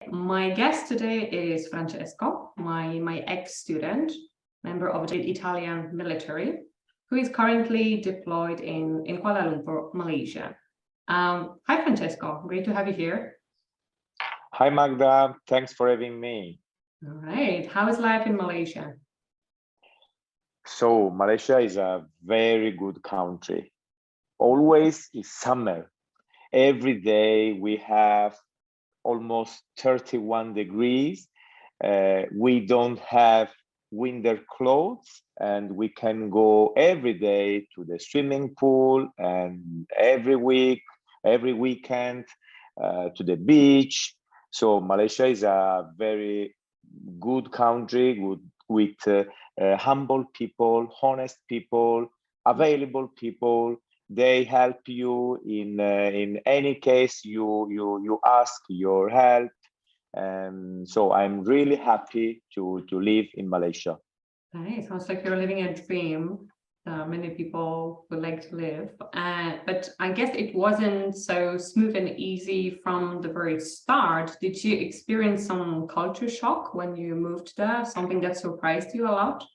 My guest today is Francesco, my ex-student, member of the Italian military, who is currently deployed in Kuala Lumpur, Malaysia. Hi, Francesco. Great to have you here. Hi, Magda. Thanks for having me. All right. How is life in Malaysia? So, Malaysia is a very good country. Always is summer. Every day we have almost 31 degrees. We don't have winter clothes, and we can go every day to the swimming pool, and every weekend to the beach. So Malaysia is a very good country with humble people, honest people, available people. They help you in any case you ask your help. And so I'm really happy to live in Malaysia. Hey, sounds like you're living a dream. Many people would like to live, but I guess it wasn't so smooth and easy from the very start. Did you experience some culture shock when you moved there? Something that surprised you a lot?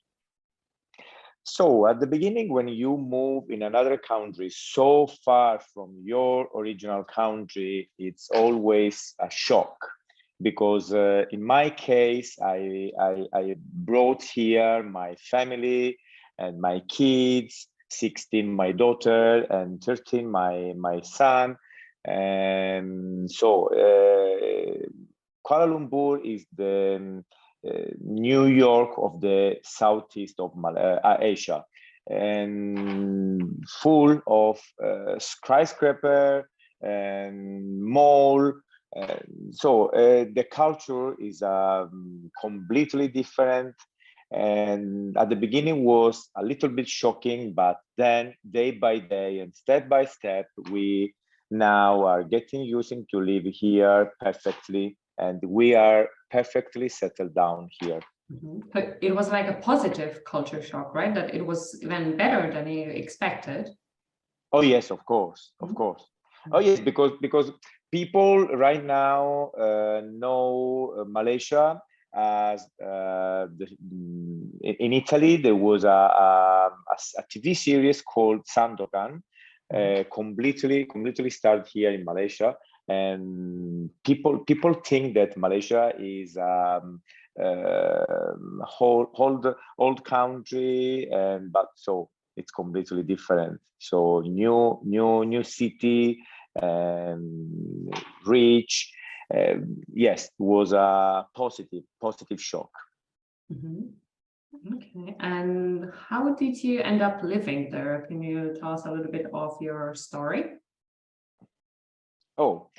So at the beginning, when you move in another country so far from your original country, it's always a shock. Because in my case, I brought here my family and my kids, 16 my daughter and 13 my son. And so Kuala Lumpur is the New York of the southeast of Asia, and full of skyscraper and mall. So the culture is completely different, and at the beginning was a little bit shocking, but then day by day and step by step, we now are getting used to live here perfectly, and we are perfectly settled down here. But it was like a positive culture shock, right? That it was even better than you expected. Oh yes, of course, of course. Oh yes, because people right now know Malaysia as in Italy there was a TV series called Sandokan, completely started here in Malaysia, and people think that Malaysia is old country, and but so it's completely different. So new city and rich. Yes, it was a positive shock. Okay, and how did you end up living there? Can you tell us a little bit of your story? Oh,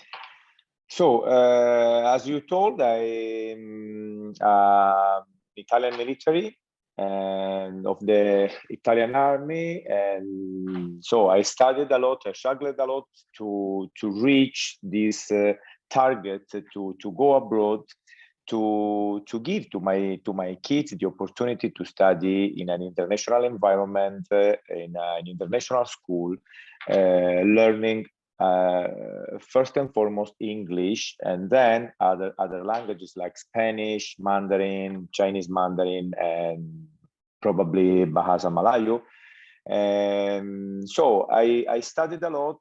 so as you told, I'm Italian military and of the Italian army, and so I studied a lot. I struggled a lot to reach this target to go abroad, to give to my kids the opportunity to study in an international environment, in an international school, learning first and foremost English, and then other languages like Spanish, Mandarin, Chinese Mandarin, and probably Bahasa Malayu. And so I studied a lot,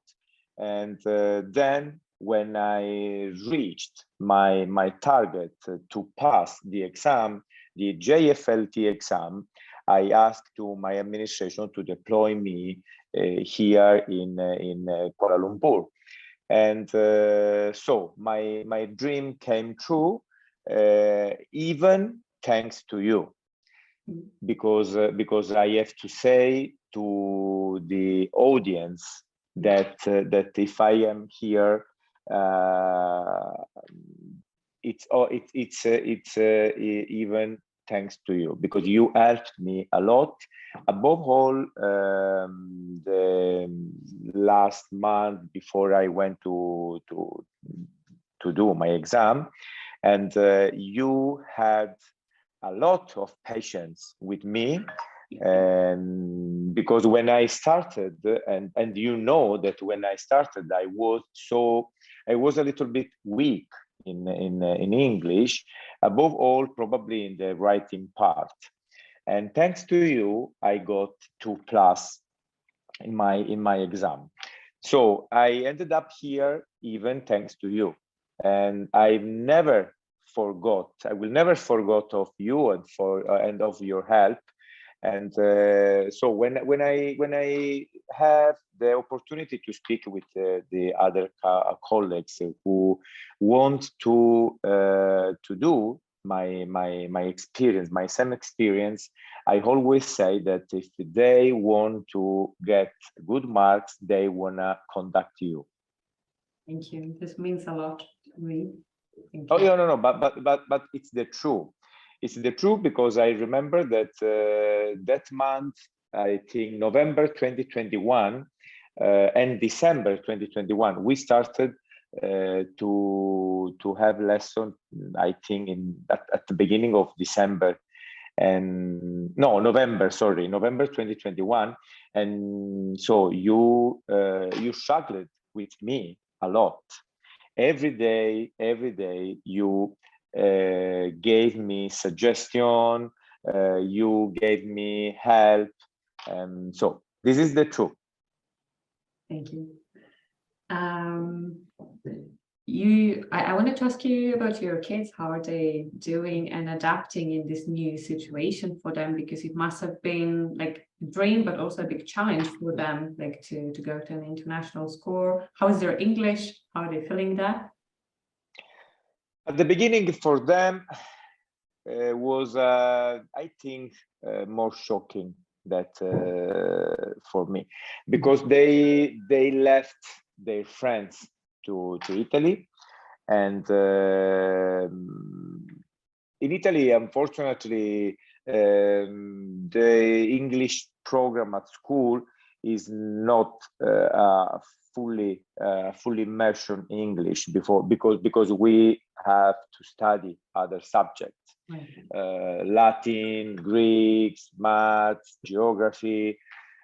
and then when I reached my target to pass the exam, the JFLT exam, I asked to my administration to deploy me here in Kuala Lumpur. And so my dream came true, even thanks to you, because I have to say to the audience that if I am here, it's even thanks to you, because you helped me a lot. Above all, the last month before I went to do my exam, and you had a lot of patience with me. And because when I started, and you know that when I started, I was a little bit weak, in English, above all, probably in the writing part. And thanks to you, I got 2+ in my exam. So I ended up here even thanks to you. And I will never forget of you and of your help. And so when I have the opportunity to speak with the other colleagues who want to do my experience, my SEM experience, I always say that if they want to get good marks, they wanna contact you. Thank you. This means a lot to me. Thank Oh you. yeah, no, but it's the truth. It's the truth because I remember that that month, I think November 2021 and December 2021, we started to have lesson. I think at the beginning of December, and no, November 2021, and so you struggled with me a lot. Every day you gave me suggestion, you gave me help, and so this is the truth. Thank you. I wanted to ask you about your kids. How are they doing and adapting in this new situation for them? Because it must have been like a dream, but also a big challenge for them, like to go to an international school. How is their English? How are they feeling that? At the beginning, for them, was I think more shocking that for me, because they left their friends to Italy, and in Italy, unfortunately, the English program at school is not fully immersion in English because we have to study other subjects, Latin, Greek, maths, geography,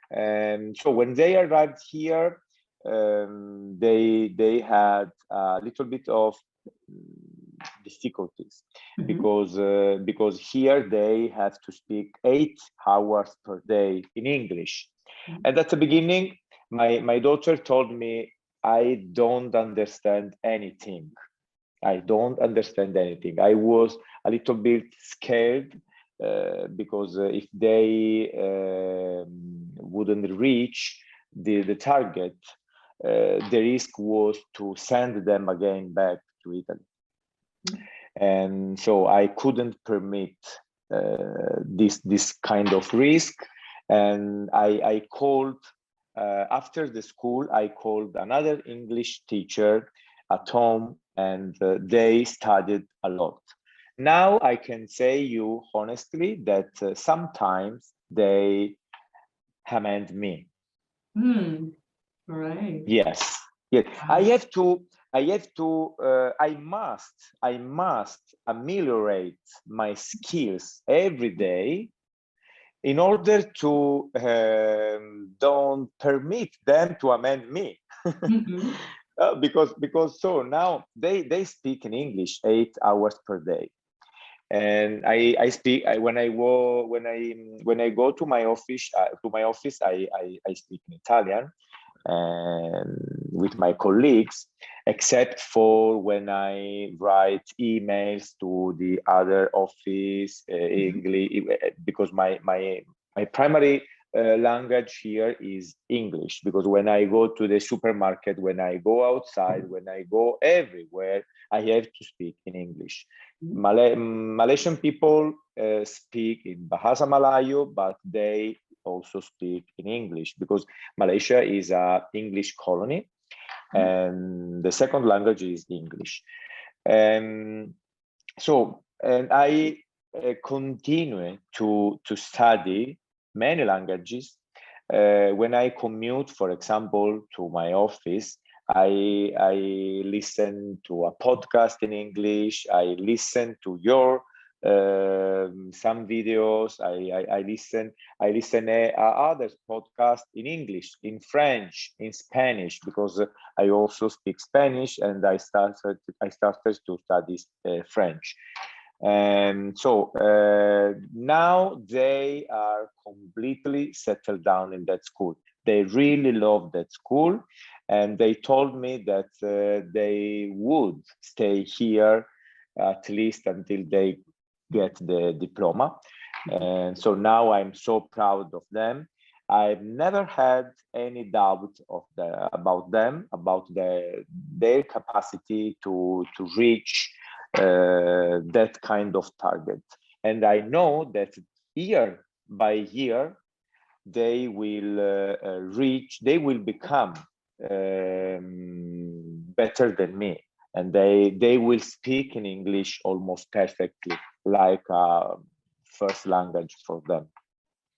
and so when they arrived here, they had a little bit of difficulties because here they have to speak 8 hours per day in English. And at the beginning, my daughter told me, I don't understand anything. I don't understand anything. I was a little bit scared because if they wouldn't reach the target, the risk was to send them again back to Italy. And so I couldn't permit this kind of risk. And I called, after the school, I called another English teacher at home, and they studied a lot. Now I can say you honestly that sometimes they amend me. Right. Yes. I must ameliorate my skills every day in order to don't permit them to amend me. Because so now they speak in English 8 hours per day, and I speak when I go to my office I speak in Italian and with my colleagues, except for when I write emails to the other office English, because my primary language here is English, because when I go to the supermarket, when I go outside, when I go everywhere, I have to speak in English. Malaysian people speak in Bahasa Melayu, but they also speak in English because Malaysia is an English colony and the second language is English. So, and I continue to study many languages. When I commute, for example, to my office, I listen to a podcast in English. I listen to your some videos. I listen other podcasts in English, in French, in Spanish, because I also speak Spanish, and I started to study French. And so now they are completely settled down in that school. They really love that school, and they told me that they would stay here at least until they get the diploma. And so now I'm so proud of them. I've never had any doubt about them, about their capacity to reach that kind of target. And I know that year by year, they will become better than me. And they will speak in English almost perfectly, like a first language for them.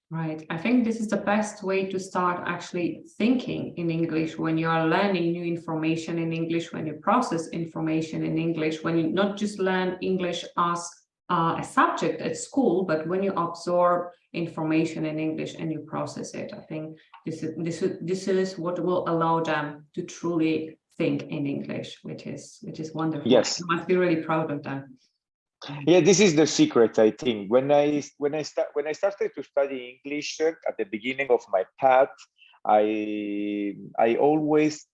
Right. I think this is the best way to start actually thinking in English when you are learning new information in English, when you process information in English, when you not just learn English as a subject at school, but when you absorb information in English and you process it. I think this is what will allow them to truly think in English, which is wonderful. Yes. You must be really proud of them. Yeah, this is the secret, I think. When I started to study English at the beginning of my path, I always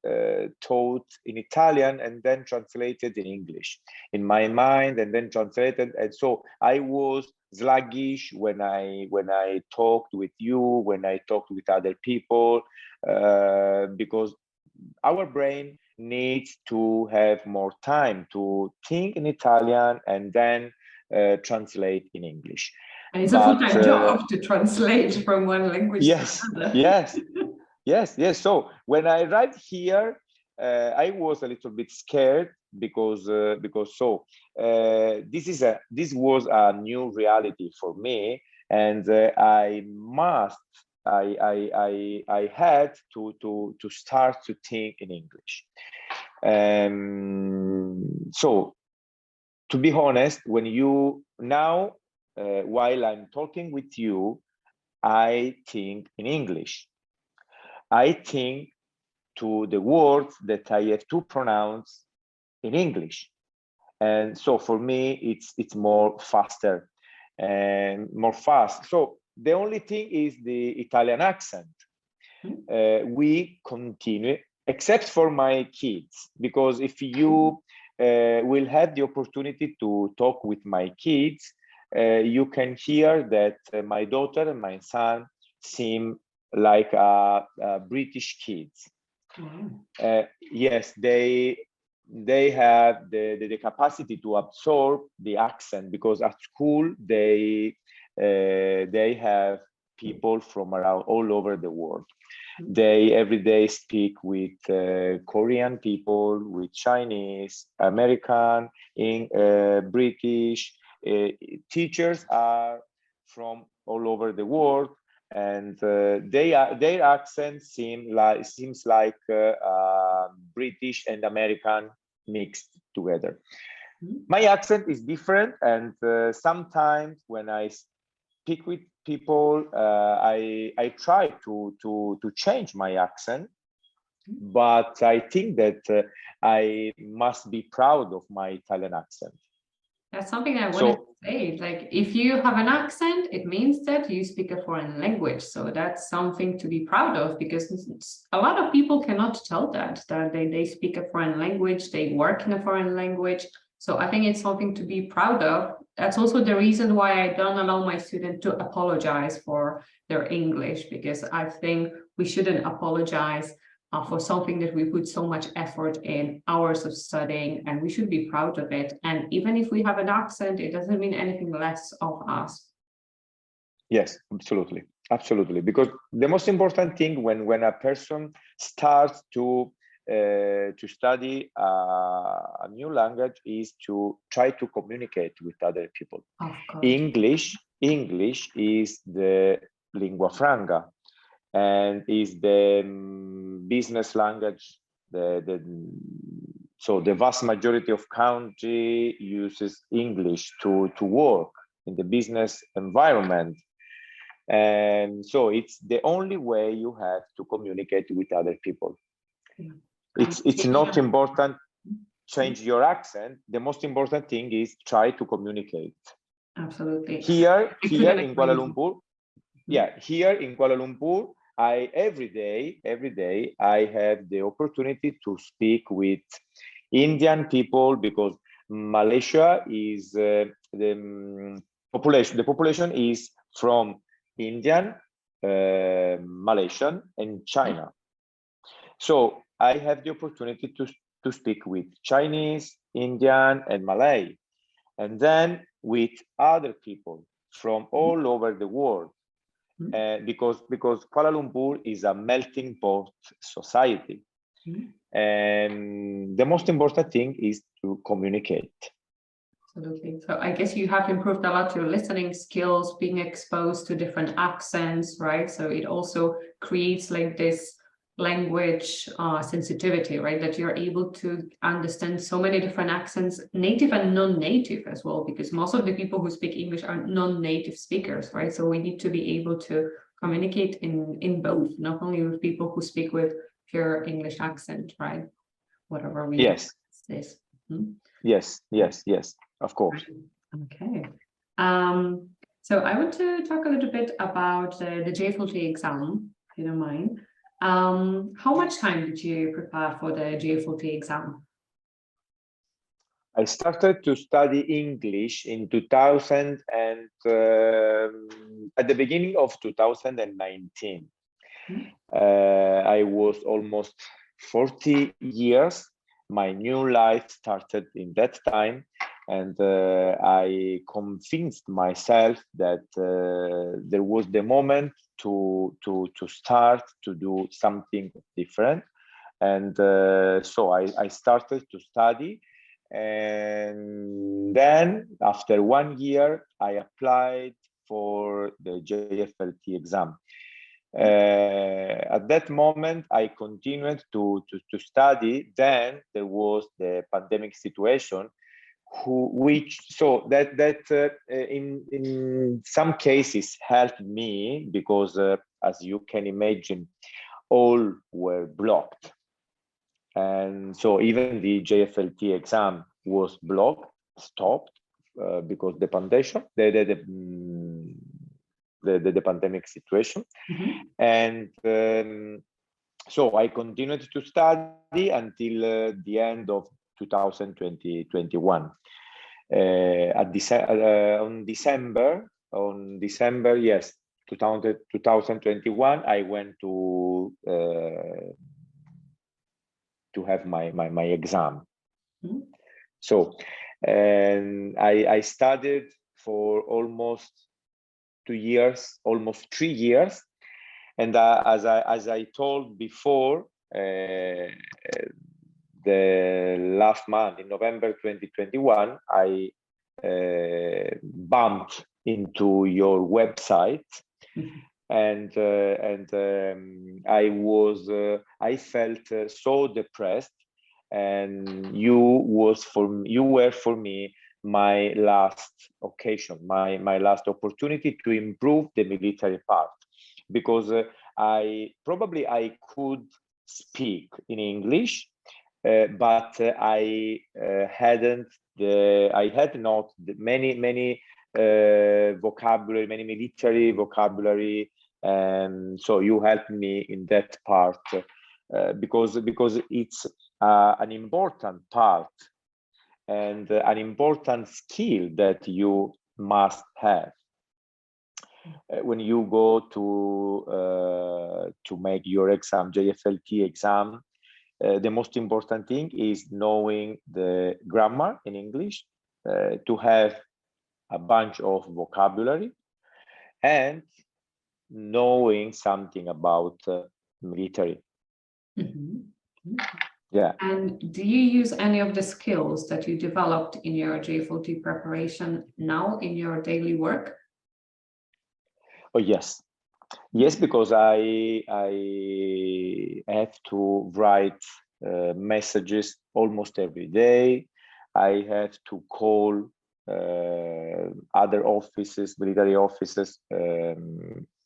taught in Italian and then translated in English in my mind, and then translated. And so I was sluggish when I talked with you, when I talked with other people, because our brain needs to have more time to think in Italian and then translate in English. And it's a full-time job to translate from one language to another. Yes. So when I arrived here, I was a little bit scared because this was a new reality for me, and I had to start to think in English. So to be honest, when you now, while I'm talking with you, I think in English. I think to the words that I have to pronounce in English. And so for me, it's more faster and more fast. So the only thing is the Italian accent. We continue, except for my kids, because if you will have the opportunity to talk with my kids, you can hear that my daughter and my son seem like British kids. Yes, they have the capacity to absorb the accent, because at school they have people from around all over the world. They every day speak with Korean people, with Chinese, American, British. Teachers are from all over the world, and their accent seems like British and American mixed together. My accent is different, and sometimes when I speak with people, I try to change my accent, but I think that I must be proud of my Italian accent. That's something I wanted to say. Like, if you have an accent, it means that you speak a foreign language. So that's something to be proud of, because a lot of people cannot tell that they speak a foreign language, they work in a foreign language. So I think it's something to be proud of. That's also the reason why I don't allow my students to apologize for their English, because I think we shouldn't apologize for something that we put so much effort in, hours of studying, and we should be proud of it. And even if we have an accent, it doesn't mean anything less of us. Yes, absolutely. Because the most important thing when a person starts to study a new language is to try to communicate with other people. English is the lingua franca, and is the business language. So the vast majority of country uses English to work in the business environment. And so it's the only way you have to communicate with other people. Yeah. It's not important change your accent. The most important thing is try to communicate. Absolutely. Here in Kuala Lumpur, here in Kuala Lumpur, every day I have the opportunity to speak with Indian people, because Malaysia is the population is from Indian, Malaysian, and China. So I have the opportunity to speak with Chinese, Indian, and Malay, and then with other people from all over the world. Because Kuala Lumpur is a melting pot society. And the most important thing is to communicate. Absolutely. So I guess you have improved a lot your listening skills, being exposed to different accents, right? So it also creates like this language sensitivity, right? That you're able to understand so many different accents, native and non-native as well, because most of the people who speak English are non-native speakers, right? So we need to be able to communicate in both, not only with people who speak with pure English accent, right? Whatever we Yes. this. Yes, of course. Okay. So I want to talk a little bit about the JFLT exam, if you don't mind. How much time did you prepare for the JFLT exam? I started to study English in 2000 and at the beginning of 2019. I was almost 40 years. My new life started in that time, and I convinced myself that there was the moment to start to do something different. And so I started to study, and then after 1 year I applied for the JFLT exam. At that moment I continued to study. Then there was the pandemic situation, in some cases helped me, because as you can imagine, all were blocked. And so even the JFLT exam was stopped, because the pandemic situation. And so I continued to study until the end of 2021. On December, yes, 2021, I went to have my exam. So, and I studied for almost 2 years, almost 3 years. And as I told before, the last month, in November 2021, I bumped into your website, and I felt so depressed, and you were for me my last occasion, my last opportunity to improve the military part, because I could speak in English, but I had not many vocabulary, many military vocabulary, and so you helped me in that part, because it's an important part and an important skill that you must have when you go to make your exam, JFLT exam. The most important thing is knowing the grammar in English, to have a bunch of vocabulary, and knowing something about military. Yeah. And do you use any of the skills that you developed in your JFLT preparation now in your daily work? Oh, yes. Yes, because I have to write messages almost every day. I have to call other offices, military offices,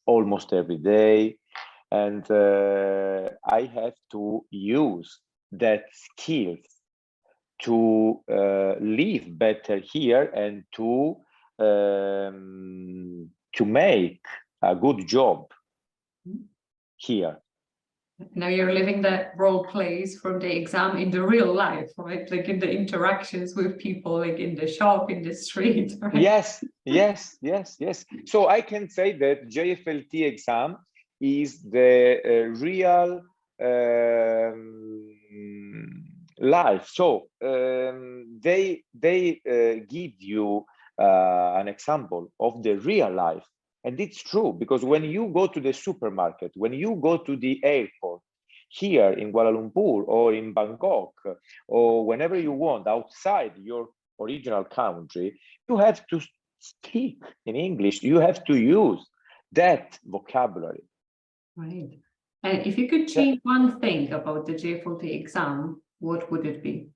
almost every day. And I have to use that skills to live better here and to make a good job here. Now you're living that role plays from the exam in the real life, right? Like in the interactions with people, like in the shop, in the street, right? Yes. So I can say that JFLT exam is the real life. So they give you an example of the real life. And it's true, because when you go to the supermarket, when you go to the airport here in Kuala Lumpur or in Bangkok, or whenever you want outside your original country, you have to speak in English. You have to use that vocabulary. Right. And if you could change one thing about the JFLT exam, what would it be?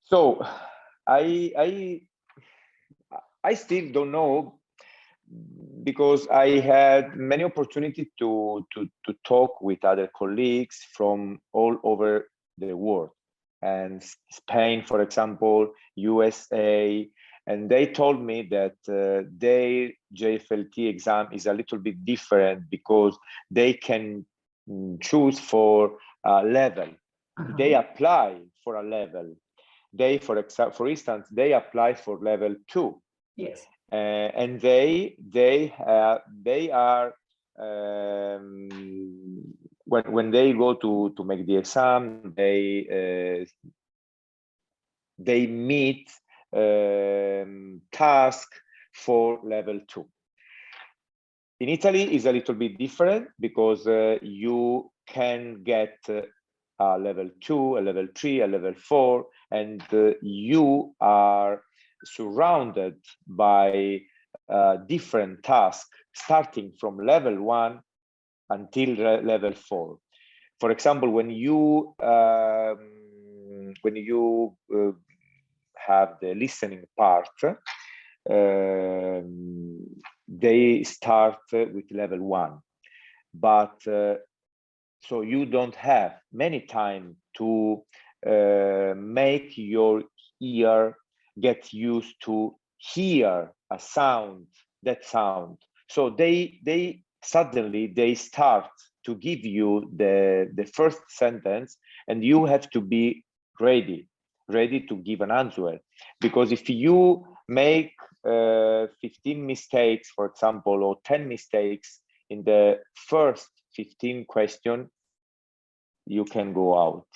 So I still don't know, because I had many opportunities to talk with other colleagues from all over the world, and Spain, for example, USA, and they told me that their JFLT exam is a little bit different because they can choose for a level. They apply for a level. They, for instance, they apply for level 2. Yes. And they are when they go to make the exam, they meet task for level 2. In Italy is a little bit different, because you can get a level 2, a level 3, a level 4, and you are surrounded by different tasks, starting from level 1 until level 4. For example, when you have the listening part, they start with level 1, but so you don't have many time to make your ear get used to hear a sound, that sound. So they suddenly they start to give you the first sentence, and you have to be ready to give an answer, because if you make 15 mistakes, for example, or 10 mistakes in the first 15 question, you can go out.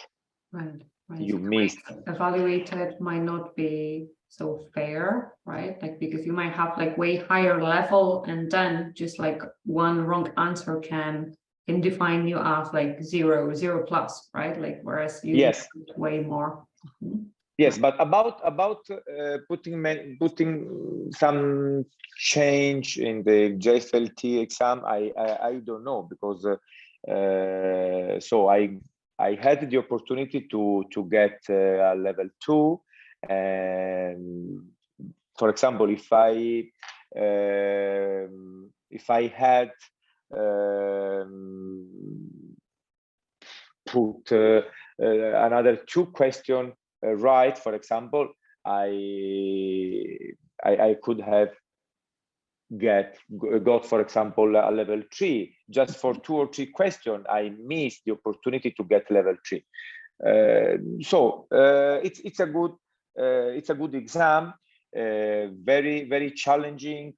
Right. You missed. Evaluated might not be so fair, right? Like, because you might have like way higher level, and then just like one wrong answer can define you as like 0 plus, right? Like, whereas you yes, way more. Yes, but about putting some change in the JFLT exam, I don't know, because so I had the opportunity to get a level 2, and for example, if I had put another 2 questions right, for example, I could have got, for example, a level 3. Just for 2 or 3 questions, I missed the opportunity to get level 3. So it's a good exam, very challenging,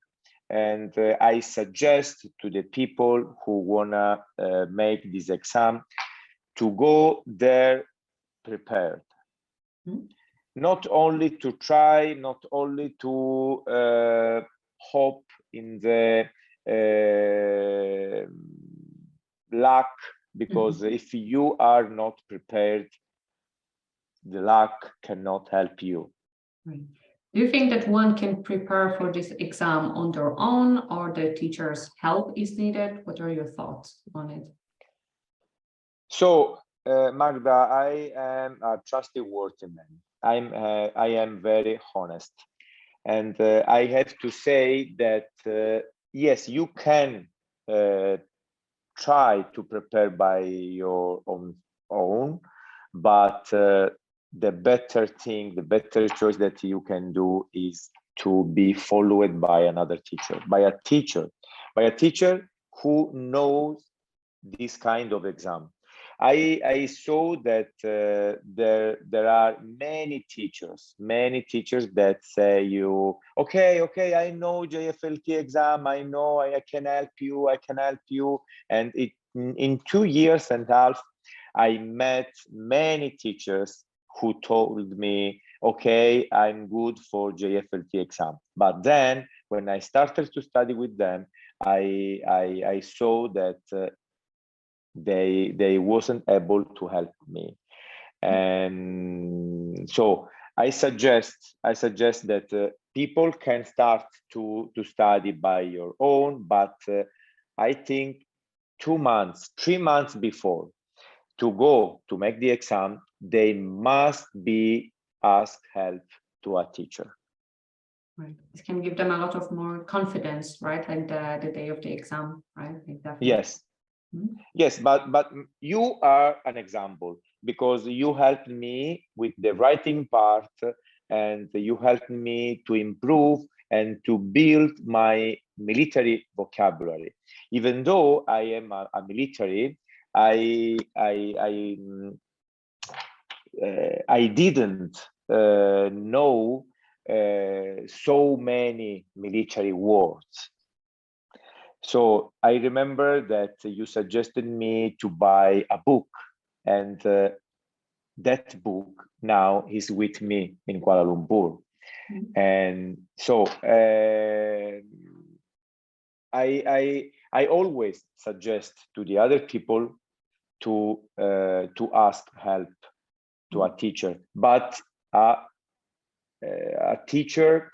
and I suggest to the people who wanna make this exam to go there prepared. Not only to try, not only to hope in the luck, because if you are not prepared, the luck cannot help you. Right. Do you think that one can prepare for this exam on their own, or the teacher's help is needed? What are your thoughts on it? So, Magda, I am a trustworthy man. I am very honest, And I have to say that, yes, you can try to prepare by your own, but the better thing, the better choice that you can do is to be followed by another teacher, by a teacher who knows this kind of exam. I saw that there are many teachers that say you, okay, I know JFLT exam, I know I can help you, and in 2 years and a half, I met many teachers who told me, okay, I'm good for JFLT exam. But then when I started to study with them, I saw that they wasn't able to help me. And so I suggest that people can start to study by your own, but I think 2 months, 3 months before to go to make the exam, they must be asked help to a teacher. Right. This can give them a lot of more confidence, right? Like the day of the exam, right? Exactly. Yes. Yes, but you are an example, because you helped me with the writing part, and you helped me to improve and to build my military vocabulary. Even though I am a military, I didn't know so many military words. So I remember that you suggested me to buy a book, and that book now is with me in Kuala Lumpur. And so I always suggest to the other people to ask help to a teacher, but a teacher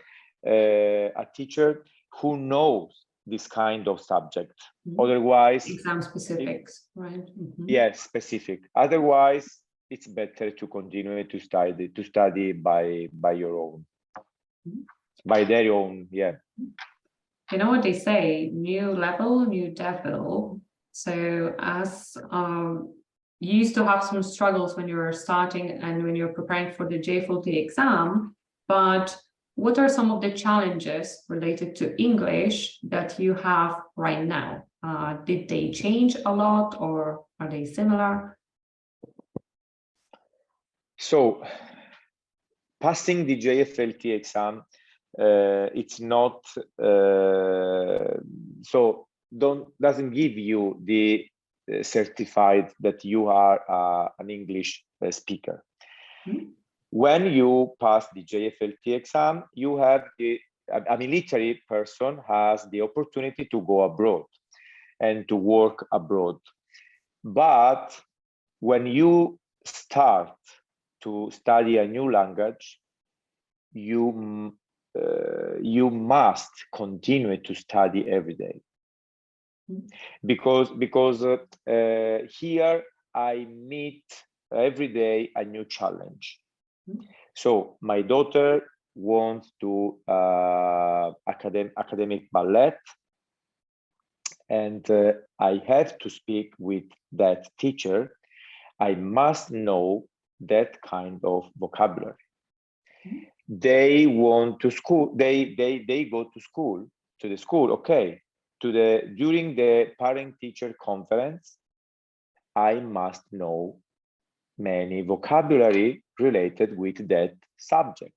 who knows this kind of subject. Otherwise, exam specifics, right? Yes, specific. Otherwise, it's better to continue to study by your own, by their own. Yeah. You know what they say, new level, new devil. So as you used to have some struggles when you were starting and when you're preparing for the JFLT exam, but what are some of the challenges related to English that you have right now? Did they change a lot, or are they similar? So passing the JFLT exam, it's not so doesn't give you the certified that you are an English speaker. When you pass the JFLT exam, you have a military person has the opportunity to go abroad and to work abroad. But when you start to study a new language, you must continue to study every day, because here I meet every day a new challenge. So my daughter wants to academic ballet, and I have to speak with that teacher. I must know that kind of vocabulary. They want to school. They go to school, okay. During the parent-teacher conference, I must know many vocabulary related with that subject.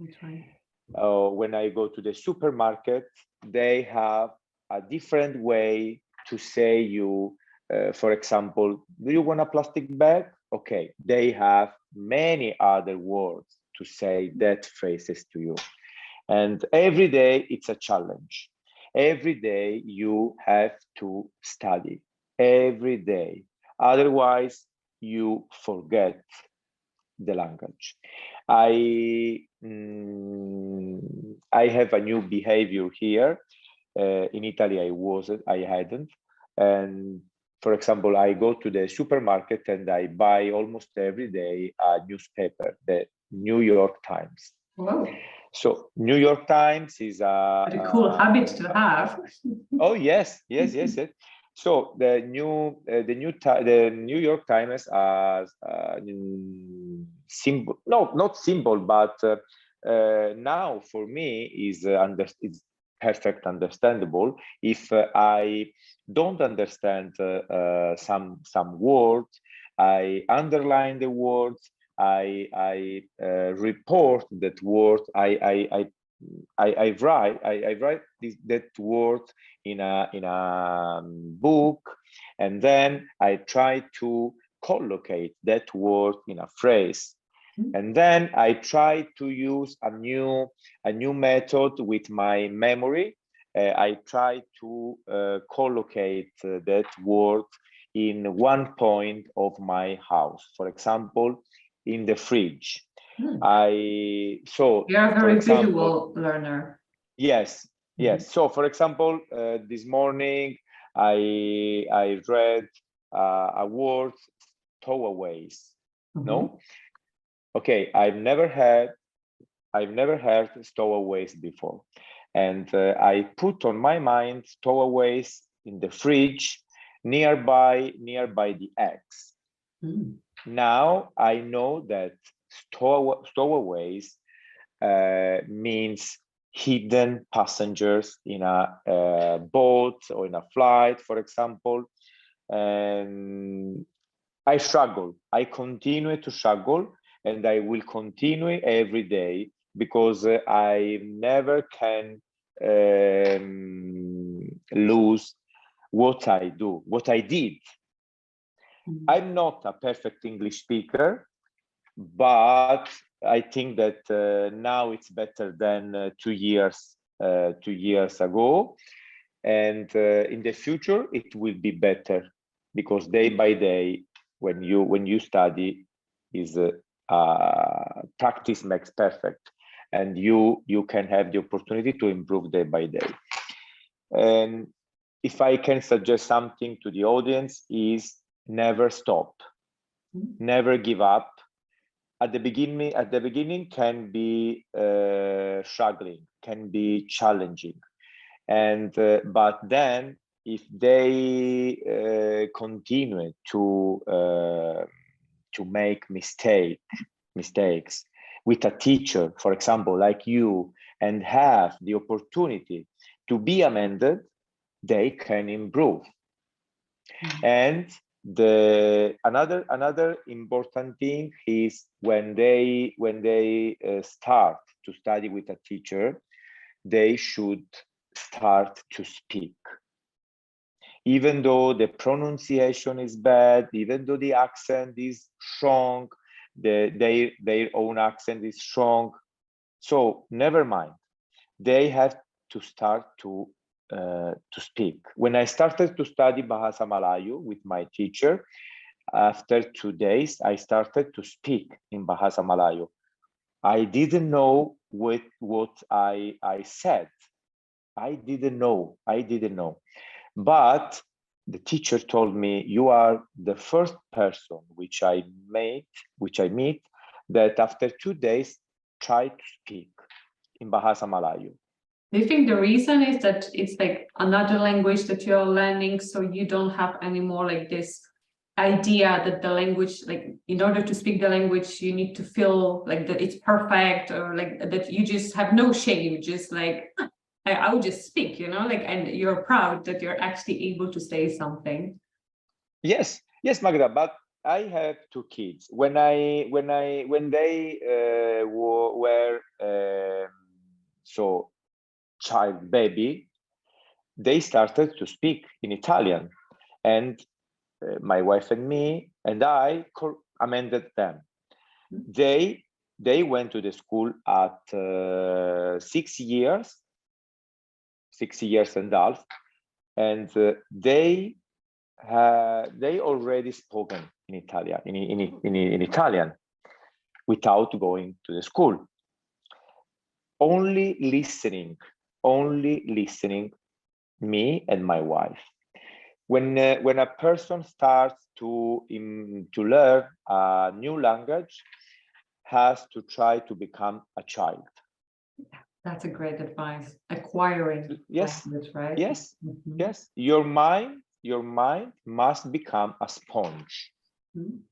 Okay. When I go to the supermarket, they have a different way to say you, for example, do you want a plastic bag? Okay, they have many other words to say that phrases to you. And every day it's a challenge. Every day you have to study, every day. Otherwise, you forget the language. I have a new behavior here. In Italy, I hadn't. And for example, I go to the supermarket and I buy almost every day a newspaper, the New York Times. Wow. So New York Times is a cool habit to have. Oh yes. So the New York Times as symbol, no, not symbol, but now for me is it's perfect understandable. If I don't understand some words, I underline the words. I report that word. I write that word in a book, and then I try to collocate that word in a phrase, and then I try to use a new method with my memory. I try to collocate that word in one point of my house, for example, in the fridge. You're a very visual learner. Yes. So for example, this morning I read a word, stowaways. No? Okay, I've never heard stowaways before. And I put on my mind stowaways in the fridge nearby the eggs. Now I know that stowaways means hidden passengers in a boat or in a flight, for example. And I continue to struggle, and I will continue every day, because I never can lose what I do, what I did. I'm not a perfect English speaker, but I think that now it's better than 2 years ago, and in the future it will be better, because day by day, when you study, is practice makes perfect, and you can have the opportunity to improve day by day. And if I can suggest something to the audience, is never stop, never give up. At the beginning can be struggling, can be challenging, and but then if they continue to make mistakes with a teacher, for example, like you, and have the opportunity to be amended, they can improve. And another important thing is when they start to study with a teacher, they should start to speak. Even though the pronunciation is bad, even though the accent is strong, their own accent is strong, so never mind. They have to start to speak. When I started to study Bahasa Malayu with my teacher, after 2 days, I started to speak in Bahasa Malayu. I didn't know what I said. I didn't know. But the teacher told me, you are the first person which I meet that after 2 days try to speak in Bahasa Malayu. Do you think the reason is that it's like another language that you're learning, so you don't have any more like this idea that the language, like in order to speak the language, you need to feel like that it's perfect, or like that you just have no shame, just like I would just speak, you know, like, and you're proud that you're actually able to say something. Yes, Magda, but I have 2 kids. When they were so child baby, they started to speak in Italian, and my wife and me and I amended them. They went to the school at 6 years and a half, and they already spoken in Italian in Italian without going to the school. Only listening, me and my wife. When a person starts to learn a new language, has to try to become a child. That's a great advice. Acquiring Yes, language, right? yes, Mhm. yes. Your mind must become a sponge. Mhm.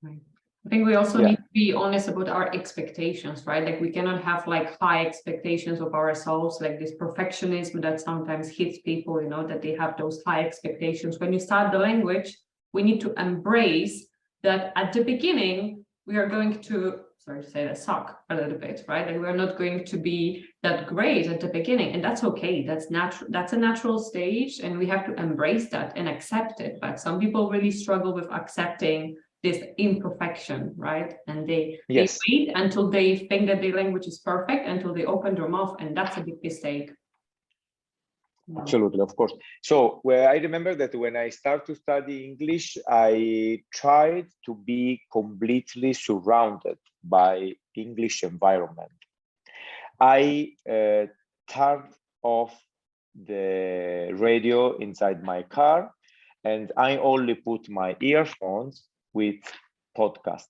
Right. I think we also Yeah. need to be honest about our expectations, right? Like we cannot have like high expectations of ourselves, like this perfectionism that sometimes hits people, you know, that they have those high expectations. When you start the language, we need to embrace that at the beginning, we are going to, sorry to say that, suck a little bit, right? Like we're not going to be that great at the beginning, and that's okay. That's natural. That's a natural stage, and we have to embrace that and accept it. But some people really struggle with accepting this imperfection, right? And they Yes. wait until they think that their language is perfect, until they open their mouth, and that's a big mistake. Absolutely, of course. So where I remember that when I started to study English, I tried to be completely surrounded by English environment. I turned off the radio inside my car, and I only put my earphones with podcast.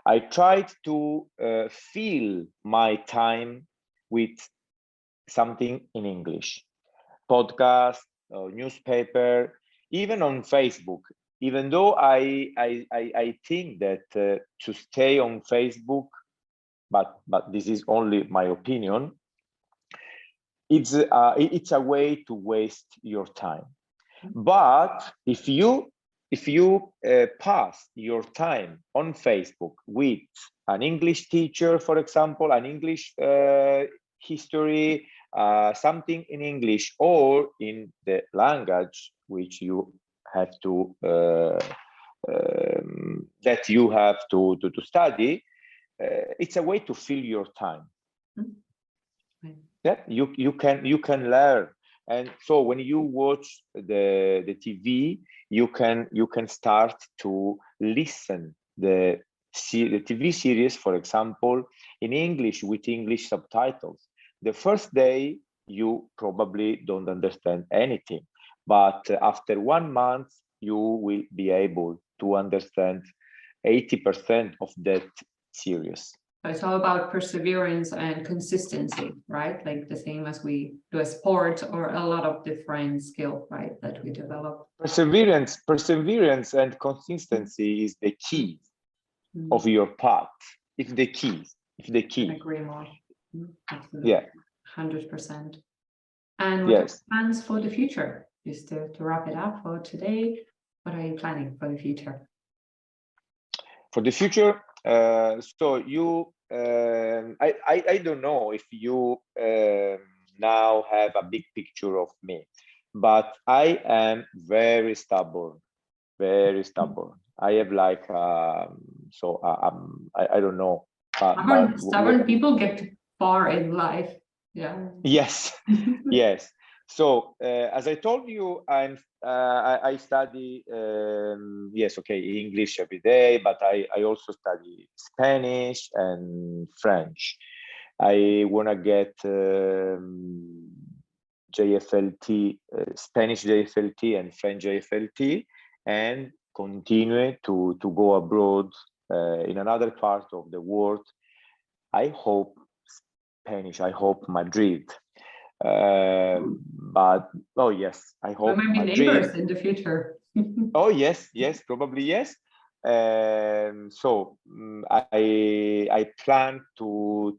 I tried to fill my time with something in English, podcast, or newspaper, even on Facebook. Even though I think that to stay on Facebook, but this is only my opinion, it's a way to waste your time. But if you pass your time on Facebook with an English teacher, for example, an English history, something in English or in the language which you have to that you have to study, it's a way to fill your time. Yeah, you can learn. And so when you watch the TV, you can start to listen the TV series, for example, in English with English subtitles. The first day you probably don't understand anything, but after 1 month you will be able to understand 80% of that series. It's all about perseverance and consistency, right? Like the same as we do a sport or a lot of different skills, right, that we develop. Perseverance and consistency is the key of your path. It's the key. I agree more. Absolutely. Yeah. 100%. And what are plans for the future? Just to wrap it up for today, what are you planning for the future? For the future, so you, I don't know if you now have a big picture of me, but I am very stubborn, very stubborn. I have like, I don't know. Stubborn people get far in life. Yeah. Yes, yes. So as I told you, I study English every day, but I also study Spanish and French. I want to get JFLT, Spanish JFLT and French JFLT, and continue to go abroad in another part of the world. I hope Spanish. I hope Madrid. But oh yes, I hope we might be Madrid. Neighbors in the future. Oh yes, probably yes. So I plan to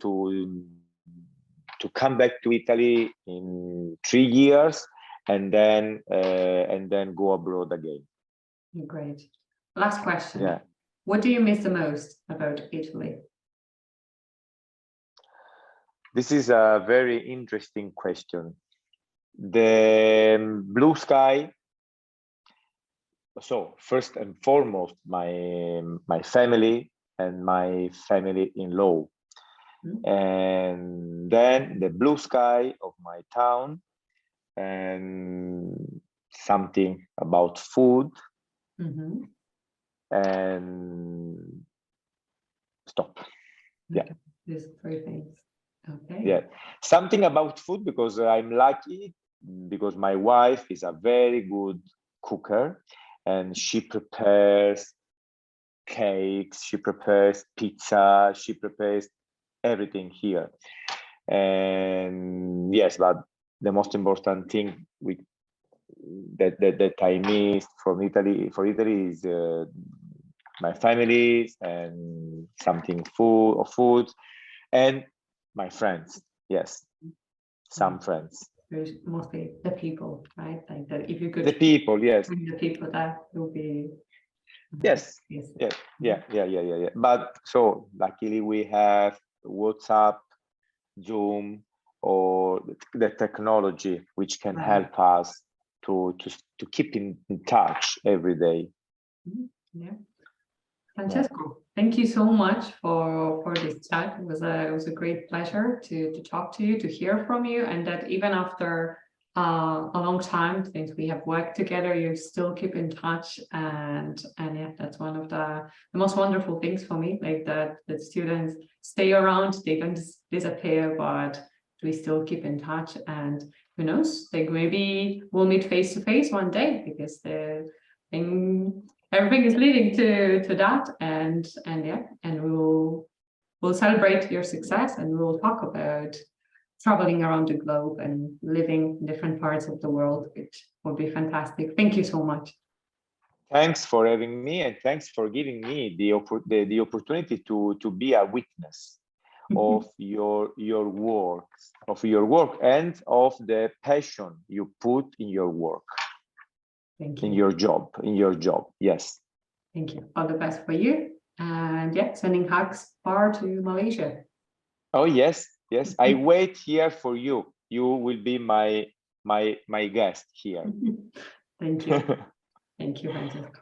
come back to Italy in 3 years, and then go abroad again. Great. Last question. Yeah. What do you miss the most about Italy? This is a very interesting question. The blue sky. So first and foremost, my family and my family-in-law, and then the blue sky of my town, and something about food, and stop. Yeah. These 3 things. Okay. Yeah, something about food, because I'm lucky, because my wife is a very good cooker, and she prepares cakes, she prepares pizza, she prepares everything here. And yes, but the most important thing that I missed from Italy is my family and something food and my friends. Yes, some friends. Mostly the people, right? Like that, if you could The people, yes. bring the people, that will be. Yes. Yeah. But so luckily we have WhatsApp, Zoom, or the technology which can help us to keep in touch every day. Yeah. Francesco, thank you so much for this chat. It was a great pleasure to talk to you, to hear from you, and that even after a long time since we have worked together, you still keep in touch, and yeah, that's one of the most wonderful things for me, like that students stay around, they don't disappear, but we still keep in touch, and who knows, like maybe we'll meet face to face one day, because the thing, everything is leading to that, and yeah, and we'll celebrate your success, and we'll talk about traveling around the globe and living in different parts of the world, which would be fantastic. Thank you so much. Thanks for having me, and thanks for giving me the opportunity to be a witness of your work, and of the passion you put in your work. Thank you. In your job. Yes. Thank you. All the best for you. And yeah, sending hugs far to Malaysia. Oh yes. I wait here for you. You will be my guest here. Thank you. Thank you, Francesco.